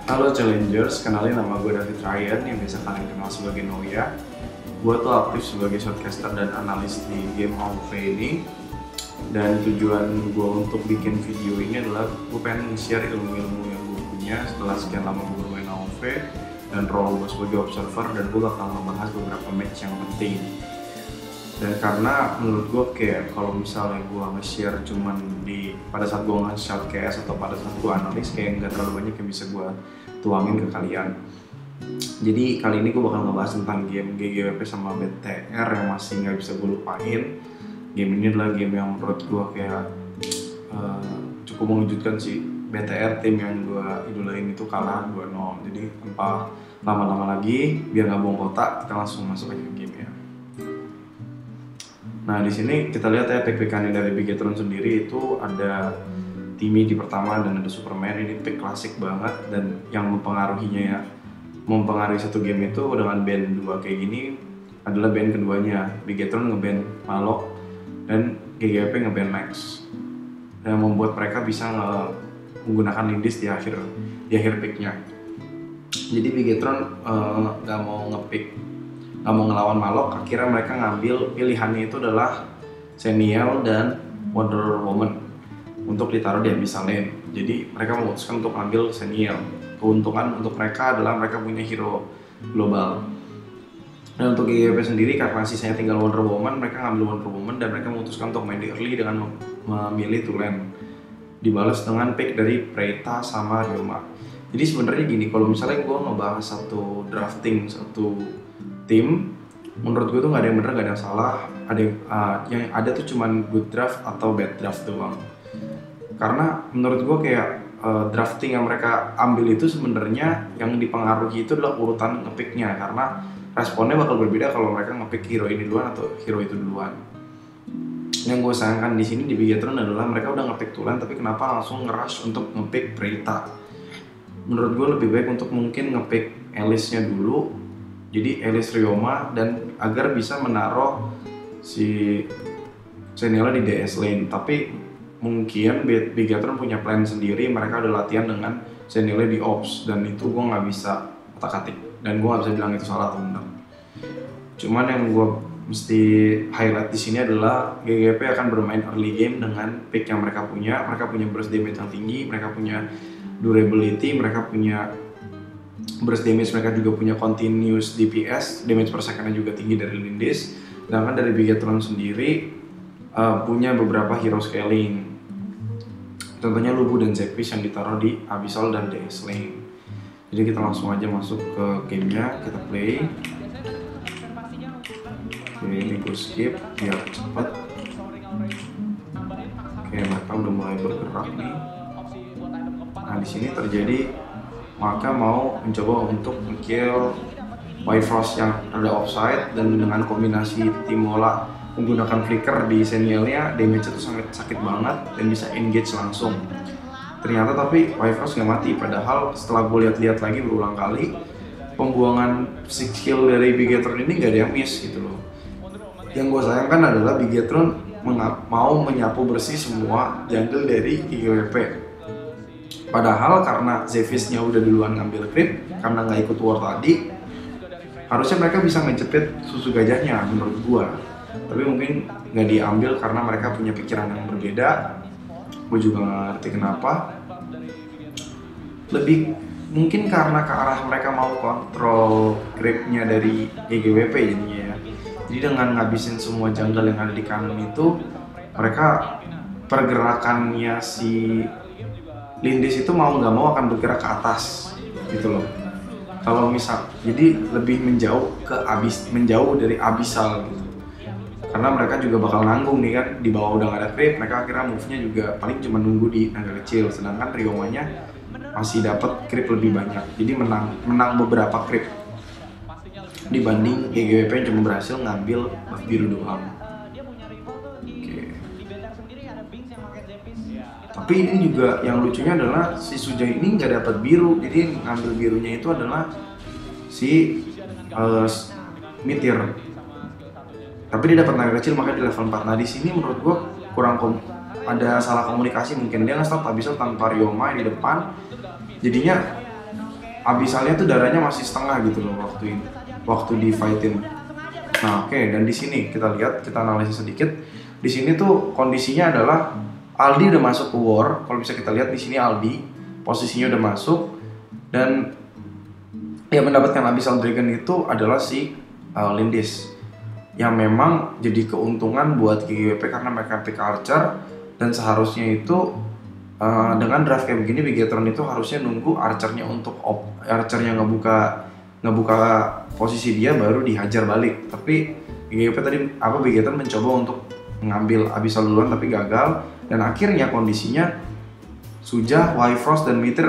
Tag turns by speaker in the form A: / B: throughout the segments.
A: Halo Challengers, kenalin nama gue David Ryan yang biasa kalian kenal sebagai Noya. Gue tuh aktif sebagai shortcaster dan analis di game AoV ini. Dan tujuan gue untuk bikin video ini adalah gue pengen nge-share ilmu-ilmu yang gue punya setelah sekian lama gue bermain AoV dan role gue sebagai observer, dan gue bakal ngebahas beberapa match yang penting. Dan karena menurut gue kayak kalau misalnya gue nge-share cuman pada saat gue nge-showcase atau pada saat gue analis, kayak nggak terlalu banyak yang bisa gue tuangin ke kalian. Jadi kali ini gue bakal ngebahas tentang game GGWP sama BTR yang masih nggak bisa gue lupain. Game ini adalah game yang menurut gue kayak cukup mengejutkan sih. BTR, tim yang gue idolain itu kalah 2-0. Jadi tanpa lama-lama lagi, biar nggak buang kotak, kita langsung masuk aja ke game ya. Nah, di sini kita lihat ya pick-pickannya dari Bigetron sendiri itu ada Timmy di pertama dan ada Superman. Ini pick klasik banget, dan yang mempengaruhi satu game itu dengan band 2 kayak gini adalah band keduanya. Bigetron ngeband Malok dan GGWP ngeband Max, dan membuat mereka bisa menggunakan Lindis di akhir picknya. Jadi Bigetron nggak mau ngelawan Malok, akhirnya mereka ngambil pilihannya itu adalah Seniel dan Wonder Woman untuk ditaruh di Abyssal Lane. Jadi mereka memutuskan untuk ngambil Seniel. Keuntungan untuk mereka adalah mereka punya hero global. Dan untuk GGWP sendiri, karena sisanya tinggal Wonder Woman, mereka ngambil Wonder Woman dan mereka memutuskan untuk main di early dengan memilih Tulen, dibalas dengan pick dari Preita sama Ryoma. Jadi sebenarnya gini, kalau misalnya gue ngebahas satu drafting satu tim, menurut gue tuh nggak ada yang benar, nggak ada yang salah. Yang ada tuh cuman good draft atau bad draft doang. Karena menurut gue kayak drafting yang mereka ambil itu sebenarnya yang dipengaruhi itu adalah urutan ngepicknya, karena responnya bakal berbeda kalau mereka ngepick hero ini duluan atau hero itu duluan. Yang gue sayangkan di sini di Bigetron adalah mereka udah ngepick Tulen, tapi kenapa langsung ngerush untuk ngepick Preita? Menurut gue lebih baik untuk mungkin ngepick Alice-nya dulu, jadi Alice Ryoma, dan agar bisa menaruh si Seniela di DS Lane. Tapi mungkin Bigetron punya plan sendiri, mereka udah latihan dengan Seniela di Ops, dan itu gue nggak bisa otak-atik, dan gue nggak bisa bilang itu salah atau benar. Cuman yang gue mesti highlight di sini adalah GGWP akan bermain early game dengan pick yang mereka punya. Mereka punya burst damage yang tinggi, mereka punya durability, mereka punya burst damage, mereka juga punya continuous DPS, damage per second juga tinggi dari Lindis. Sedangkan dari Bigetron sendiri punya beberapa hero scaling, contohnya Lubu dan Zephyr yang ditaruh di Abyssal dan DS Lane. Jadi kita langsung aja masuk ke gamenya, kita play. Oke, ini gue skip biar cepet. Oke, mereka udah mulai bergerak nih. Nah, di sini terjadi maka mau mencoba untuk nge-kill Bifrost yang ada offside, dan dengan kombinasi Timola menggunakan flicker di Senielnya, damage itu sangat sakit banget dan bisa engage langsung. Ternyata tapi Bifrost nggak mati, padahal setelah gue lihat-lihat lagi berulang kali, pembuangan skill dari Bigetron ini nggak ada yang miss gitu loh. Yang gue sayangkan adalah Bigetron mau menyapu bersih semua jungle dari GGWP. Padahal karena Zephys-nya udah duluan ngambil creep, karena nggak ikut war tadi, harusnya mereka bisa ngejepit susu gajahnya menurut gua. Tapi mungkin nggak diambil karena mereka punya pikiran yang berbeda. Gue juga nggak ngerti kenapa. Lebih mungkin karena ke arah mereka mau kontrol creep-nya dari GGWP jadinya ya. Jadi dengan ngabisin semua jungle yang ada di kanan itu, mereka pergerakannya si Lindis itu mau nggak mau akan bergerak ke atas gitu loh. Kalau misal, jadi lebih menjauh dari Abyssal gitu. Karena mereka juga bakal nanggung nih kan, di bawah udah nggak ada creep, mereka akhirnya move-nya juga paling cuma nunggu di naga kecil. Sedangkan Ryomanya masih dapat creep lebih banyak, jadi menang beberapa creep dibanding GGWP yang cuma berhasil ngambil buff biru doang. Tapi ini juga yang lucunya adalah si Sujai ini nggak dapat biru, jadi yang ngambil birunya itu adalah si Meteor. Tapi dia dapat naga kecil makanya di level 4. Nah di sini menurut gua kurang ada salah komunikasi, mungkin dia nge-start Abyssal tanpa Ryoma di depan, jadinya Abissalnya tuh darahnya masih setengah gitu loh waktu di fightin. Nah oke, dan di sini kita lihat, kita analisis sedikit. Di sini tuh kondisinya adalah Aldi udah masuk ke war. Kalau bisa kita lihat di sini Aldi posisinya udah masuk, dan yang mendapatkan Abyssal Dragon itu adalah si Lindis, yang memang jadi keuntungan buat GGWP karena mereka pick Archer, dan seharusnya itu dengan draft kayak begini Bigetron itu harusnya nunggu Archernya untuk Archernya ngebuka posisi dia baru dihajar balik. Tapi GGWP tadi Bigetron mencoba untuk mengambil Abyssal duluan tapi gagal, dan akhirnya kondisinya Suja, Wyfrost, dan Mitir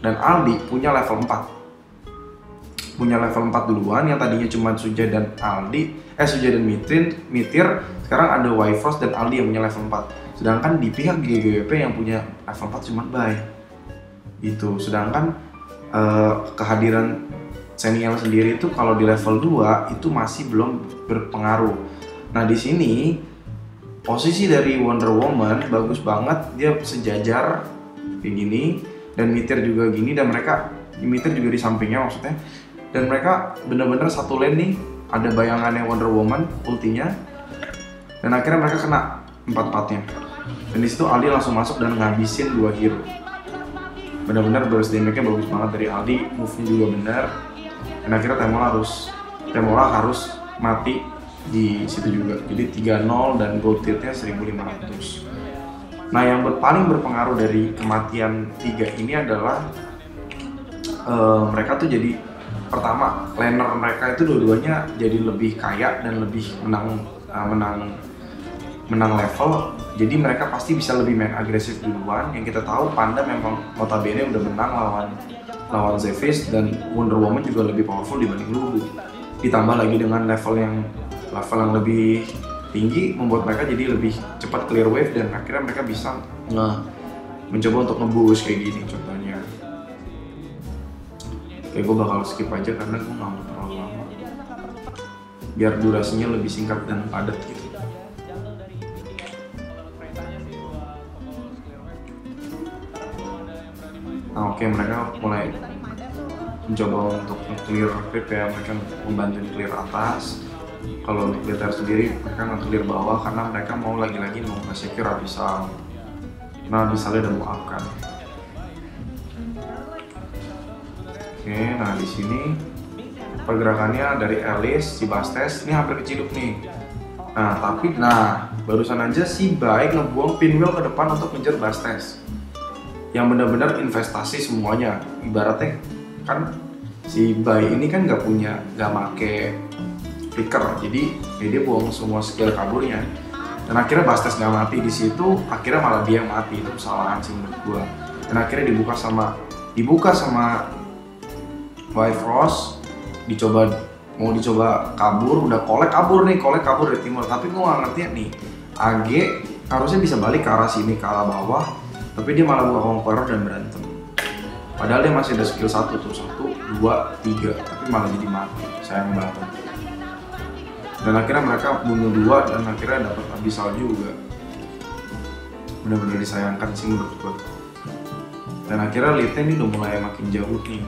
A: dan Aldi punya level 4 duluan. Yang tadinya cuma Suja dan Mitir, sekarang ada Wyfrost dan Aldi yang punya level 4. Sedangkan di pihak GGWP yang punya level 4 cuma Bai. Itu. Sedangkan kehadiran Seniel sendiri itu kalau di level 2 itu masih belum berpengaruh. Nah, di sini posisi dari Wonder Woman bagus banget, dia sejajar kayak gini, dan Mitir juga gini, dan Mitir juga di sampingnya maksudnya, dan mereka bener-bener satu lane nih, ada bayangannya Wonder Woman, ultinya, dan akhirnya mereka kena 4-4-nya, dan disitu Aldi langsung masuk dan ngabisin 2 hero. Bener-bener burst damage-nya bagus banget dari Aldi, move-nya juga bener, dan akhirnya Temola harus mati di situ juga. Jadi 3-0 dan gold tier-nya 1500. Nah, yang paling berpengaruh dari kematian 3 ini adalah mereka tuh jadi, pertama, laner mereka itu dua-duanya jadi lebih kaya dan lebih menang level. Jadi mereka pasti bisa lebih main agresif duluan. Yang kita tahu Panda memang notabene udah menang lawan Zephys, dan Wonder Woman juga lebih powerful dibanding Lulu. Ditambah lagi dengan level yang lebih tinggi, membuat mereka jadi lebih cepat clear wave, dan akhirnya mereka bisa mencoba untuk nge-boost kayak gini contohnya. Oke, gue bakal skip aja karena gue nggak mau terlalu lama, biar durasinya lebih singkat dan padat gitu. Nah oke, mereka mulai mencoba untuk clear creep ya, mereka membantu clear atas. Kalau untuk Glitter sendiri mereka nge-clear bawah karena mereka mau lagi-lagi mau nge-secure Abyssal. Nah, Abyssal udah mau up kan. Oke, nah di sini pergerakannya dari Alice, si Bastes ini hampir keciduk nih. Nah, barusan aja si Bai ngebuang Pinwheel ke depan untuk ngejar Bastes. Yang benar-benar investasi semuanya. Ibaratnya kan si Bai ini kan nggak make flicker, jadi dia buang semua skill kaburnya, dan akhirnya Bastes nggak mati di situ, akhirnya malah dia yang mati. Itu kesalahan sih menurut gua. Dan akhirnya dibuka sama Wyfrost, mau dicoba kabur, udah kolek kabur dari timur, tapi gua nggak ngerti nih, AG harusnya bisa balik ke arah sini, ke arah bawah, tapi dia malah buka Conqueror dan berantem. Padahal dia masih ada skill 1 tuh, 1, 2, 3, tapi malah jadi mati, sayang banget. Dan akhirnya mereka bunuh 2 dan akhirnya dapat Abyssal juga. Benar-benar disayangkan sih menurut gue. Dan akhirnya Lite ini udah mulai makin jauh nih,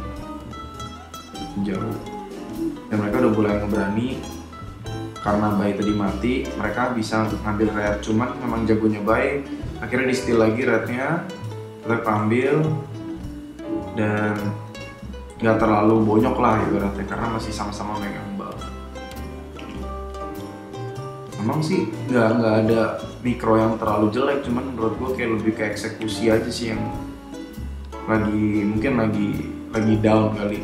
A: dan mereka udah mulai ngeberani karena Bai tadi mati, mereka bisa ngambil red. Cuman memang jagonya Bai, akhirnya di steal lagi rednya, tetap ambil, dan nggak terlalu bonyok lah ibaratnya karena masih sama-sama megang bal. Emang sih nggak ada mikro yang terlalu jelek, cuman menurut gue kayak lebih ke eksekusi aja sih yang mungkin lagi down kali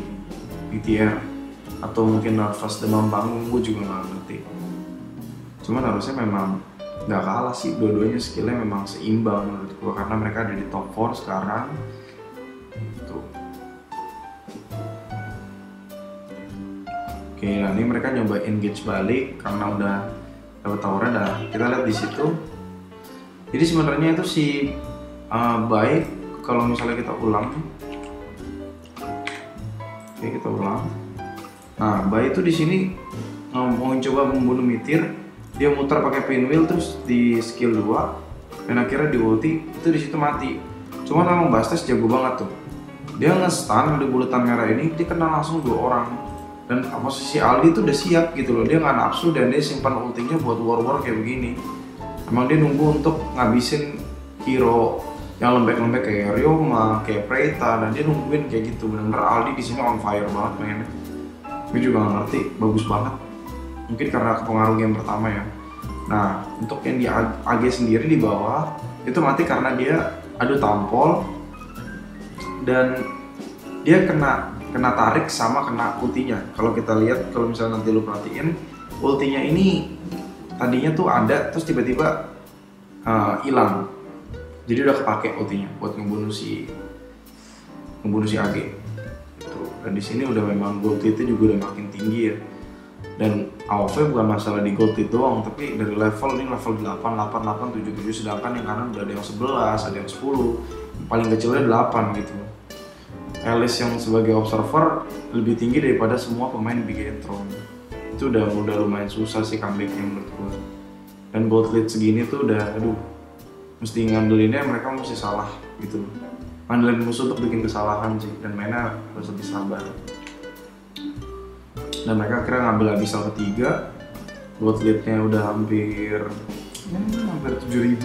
A: di tier, atau mungkin nervous demam panggung, gue juga nggak ngerti. Cuman harusnya memang nggak kalah sih, dua-duanya skillnya memang seimbang menurut gue karena mereka ada di top 4 sekarang. Tuh. Oke, nah ini mereka nyoba engage balik karena udah dapat tawaran. Dah kita lihat di situ. Jadi sebenarnya itu si Bai, kalau misalnya kita ulang, oke kita ulang. Nah, Bai itu di sini mau coba membunuh Mitir, dia muter pakai Pinwheel terus di skill 2 dan akhirnya di ulti itu di situ mati. Cuman memang Bastes jago banget tuh Dia nge-stun di bulatan merah ini, dia kena langsung 2 orang. Dan posisi Aldi tuh udah siap gitu loh, dia nggak nafsu dan dia simpan ultinya buat war kayak begini. Emang dia nunggu untuk ngabisin hero yang lembek-lembek kayak Ryoma, kayak Preita, dan dia nungguin kayak gitu. Bener-bener Aldi di sini on fire banget mainnya. Gue juga nggak ngerti, bagus banget. Mungkin karena kepengaruh game pertama ya. Nah, untuk yang di AG sendiri di bawah itu mati karena dia adu tampol dan dia kena tarik sama kena ultinya. Kalau kita lihat, kalau misalnya nanti lu perhatiin, ultinya ini tadinya tuh ada, terus tiba-tiba hilang. Jadi udah kepake ultinya buat ngebunuh si AG. Gitu. Dan di sini udah memang gold itu juga udah makin tinggi ya. Dan AoV bukan masalah di gold itu doang, tapi dari level ini level 8, 8, 8, 7, 7, sedangkan yang kanan udah ada yang 11, ada yang 10, paling kecilnya 8 gitu. Alice yang sebagai observer lebih tinggi daripada semua pemain Bigetron. Itu udah lumayan susah sih comebacknya menurut gue. Dan gold lead segini tuh udah, mesti ngandelinnya mereka mesti salah gitu. Ngandelin musuh untuk bikin kesalahan sih, dan mainnya harus lebih sabar. Dan mereka akhirnya ngambil abyssal ketiga. Gold leadnya udah hampir 7.000,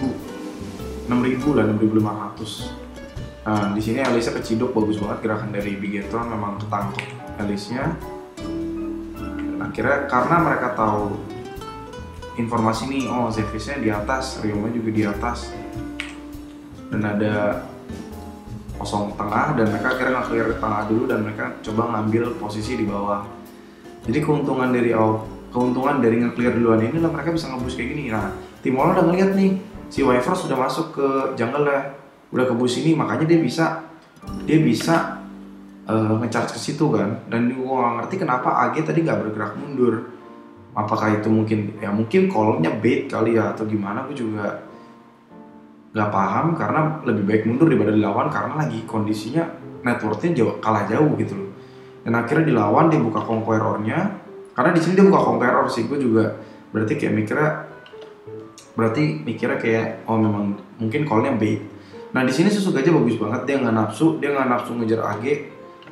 A: 6.000 lah, 6.500. Nah, di sini Alice keciduk bagus banget, gerakan dari Bigetron memang ketangkep Alice-nya. Akhirnya karena mereka tahu informasi nih, oh Zephys-nya di atas, Ryoma juga di atas, dan ada kosong tengah, dan mereka akhirnya nge-clear tengah dulu dan mereka coba ngambil posisi di bawah. Jadi keuntungan dari nge-clear duluan ini lah mereka bisa nge-boost kayak gini. Nah, tim Mono udah ngeliat nih, si Wyvern sudah masuk ke jungle ya, udah ke boost ini, makanya dia bisa nge-charge ke situ kan. Dan gue gak ngerti kenapa AG tadi nggak bergerak mundur. Apakah itu mungkin call-nya bait kali ya atau gimana, gue juga nggak paham, karena lebih baik mundur daripada dilawan karena lagi kondisinya networknya kalah jauh gitu loh. Dan akhirnya dilawan, dia buka conqueror-nya, karena di sini dia buka conqueror sih, gue juga berarti mikirnya kayak oh memang mungkin call-nya bait. Nah di sini Susugaja bagus banget, dia nggak nafsu ngejar AG,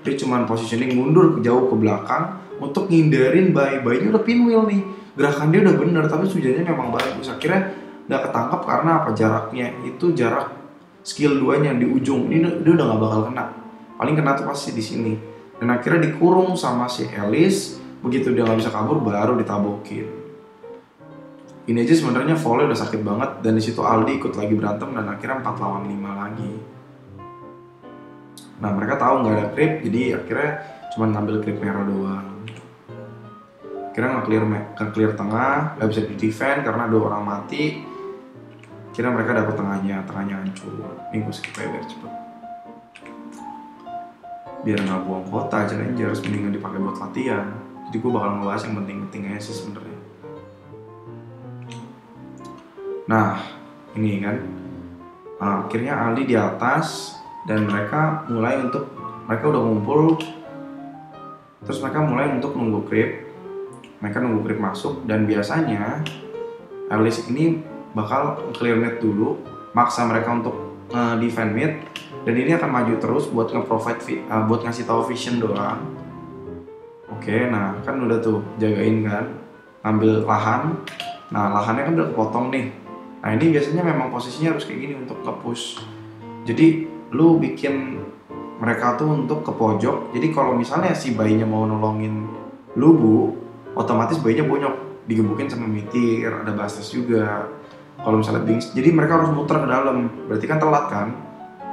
A: dia cuman positioning mundur jauh ke belakang untuk ngindarin Bai-Bai-nya udah pinwheel nih, gerakan dia udah bener, tapi Sujanya memang bagus. Akhirnya nggak ketangkap karena apa, jaraknya itu jarak skill 2-nya di ujung, ini dia udah nggak bakal kena, paling kena tuh pasti di sini. Dan akhirnya dikurung sama si Alice, begitu dia nggak bisa kabur baru ditabokin. Ini aja sebenarnya volley udah sakit banget, dan di situ Aldi ikut lagi berantem dan akhirnya 4 lawan 5 lagi. Nah mereka tahu nggak ada creep, jadi akhirnya cuma ngambil creep merah doang. Akhirnya nge-clear tengah, nggak bisa di-defend karena 2 orang mati. Akhirnya mereka dapat tengahnya hancur. Ini gue skip aja biar cepet. Biar nggak buang kota, Challengers mendingan dipakai buat latihan. Jadi gue bakal ngebahas yang penting-penting aja sih sebenarnya. Nah, ini kan akhirnya Aldi di atas dan mereka udah ngumpul, terus mereka mulai untuk nunggu creep. Mereka nunggu creep masuk, dan biasanya Alice ini bakal clear mid dulu, maksa mereka untuk defend mid, dan ini akan maju terus buat buat ngasih tahu vision doang. Oke, nah kan udah tuh jagain kan, ngambil lahan. Nah lahannya kan udah kepotong nih. Nah ini biasanya memang posisinya harus kayak gini untuk nge-push. Jadi lu bikin mereka tuh untuk ke pojok. Jadi kalau misalnya si bayinya mau nolongin Lubu, otomatis bayinya bonyok, digebukin sama Mitir, ada Bastas juga. Kalau misalnya Bings, jadi mereka harus muter ke dalam. Berarti kan telat kan?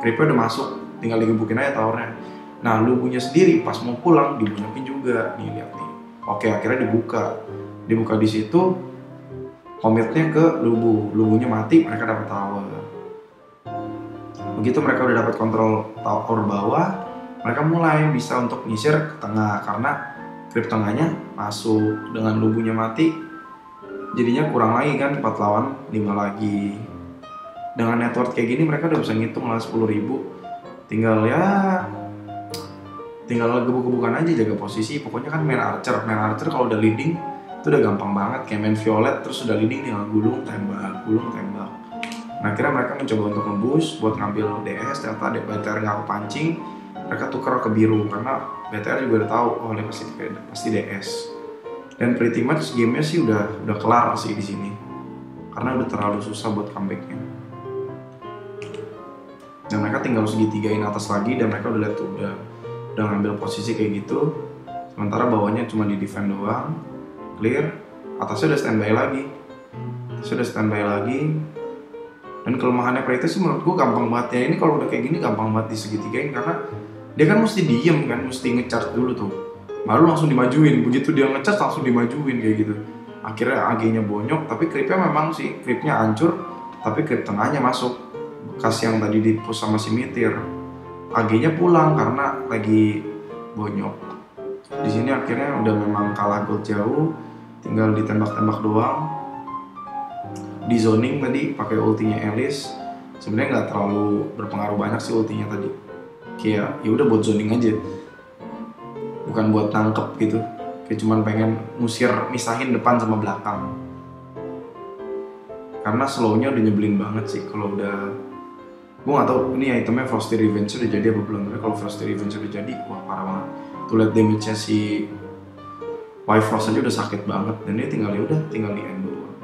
A: Creepnya udah masuk, tinggal digebukin aja towernya. Nah Lubunya sendiri pas mau pulang dibonyokin juga. Nih lihat nih. Oke, akhirnya dibuka di situ. Komitnya ke Lubunya mati, mereka dapat tower. Begitu mereka udah dapat kontrol tower bawah, mereka mulai bisa untuk nyisir ke tengah karena creep tengahnya masuk. Dengan Lubunya mati, jadinya kurang lagi kan 4 lawan 5 lagi. Dengan network kayak gini mereka udah bisa ngitung lah 10.000. Tinggal gebuk-gebukan aja, jaga posisi. Pokoknya kan main archer kalau udah leading itu udah gampang banget, kayak main violet terus udah leading nih, gulung tembak. Nah akhirnya mereka mencoba untuk nge-boost buat ngambil DS, ternyata BTR nggak kepancing, mereka tukar ke biru karena BTR juga udah tahu oh dia pasti DS. Dan pretty much gamenya sih udah kelar sih di sini karena udah terlalu susah buat comebacknya. Dan mereka tinggal segitigain atas lagi dan mereka udah lihat tuh udah ngambil posisi kayak gitu. Sementara bawahnya cuma di defend doang, clear, atasnya udah standby lagi. Dan kelemahannya Preyta sih menurut gue gampang banget ya, ini kalau udah kayak gini gampang banget disegitigain karena dia kan mesti diem kan, mesti ngecharge dulu tuh baru langsung dimajuin, begitu dia ngecharge langsung dimajuin kayak gitu. Akhirnya AG-nya bonyok, tapi creepnya memang sih, creepnya hancur tapi creep tengahnya masuk bekas yang tadi di push sama si Mitir. AG-nya pulang karena lagi bonyok. Di sini akhirnya udah memang kalah gold jauh, tinggal ditembak-tembak doang. Di zoning tadi pakai ultinya Alice, sebenarnya nggak terlalu berpengaruh banyak sih ultinya tadi. Kayak ya udah buat zoning aja, bukan buat nangkep gitu. Kayak cuman pengen misahin depan sama belakang. Karena slownya udah nyebelin banget sih kalau udah. Gue nggak tahu ini itemnya Frosty Revenge udah jadi apa belum. Tapi kalau Frosty Revenge udah jadi, wah parah banget. Tuh lihat damage-nya si Bifrost aja udah sakit banget dan dia tinggal di end doang.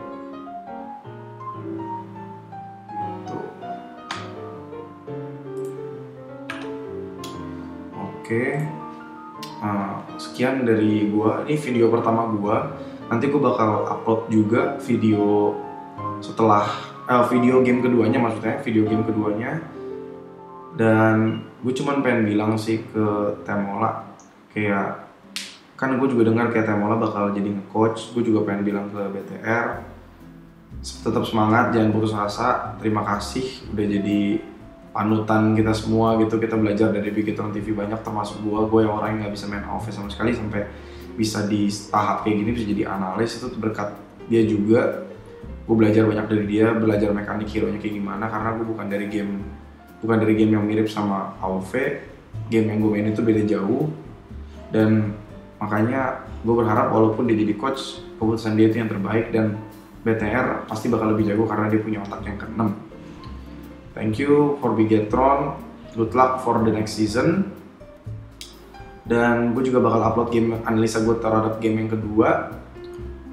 A: Oke, sekian dari gua. Ini video pertama gua. Nanti gua bakal upload juga video setelah video game keduanya, maksudnya video game keduanya. Dan gue cuman pengen bilang sih ke Temola, kayak kan gue juga dengar kayak Temola bakal jadi nge-coach. Gue juga pengen bilang ke BTR, tetap semangat, jangan putus asa. Terima kasih udah jadi panutan kita semua gitu. Kita belajar dari Bigetron TV banyak, termasuk gue yang orang yang nggak bisa main AoV sama sekali sampai bisa di tahap kayak gini bisa jadi analis. Itu berkat dia juga. Gue belajar banyak dari dia, belajar mekanik hero nya kayak gimana, karena gue bukan dari game yang mirip sama AoV. Game yang gue main itu beda jauh, dan makanya gue berharap walaupun dia jadi coach, keputusan dia itu yang terbaik, dan BTR pasti bakal lebih jago karena dia punya otak yang ke-6. Thank you for Bigetron, good luck for the next season. Dan gue juga bakal upload game analisa gue terhadap game yang kedua.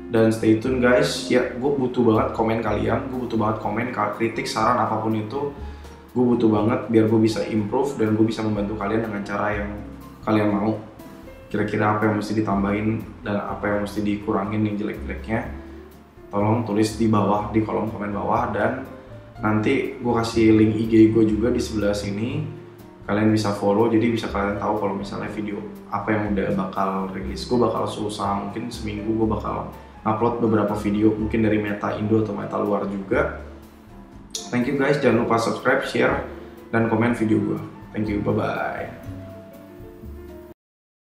A: Dan stay tune guys, ya gue butuh banget komen kalian, gue butuh banget komen, kritik, saran, apapun itu. Gue butuh banget biar gue bisa improve dan gue bisa membantu kalian dengan cara yang kalian mau. Kira-kira apa yang mesti ditambahin dan apa yang mesti dikurangin yang jelek-jeleknya. Tolong tulis di bawah, di kolom komen bawah, dan nanti gue kasih link IG gue juga di sebelah sini. Kalian bisa follow, jadi bisa kalian tahu kalau misalnya video apa yang udah bakal rilis. Gue bakal susah, mungkin seminggu gue bakal upload beberapa video, mungkin dari meta Indo atau meta luar juga. Thank you guys, jangan lupa subscribe, share, dan komen video gue. Thank you, bye-bye.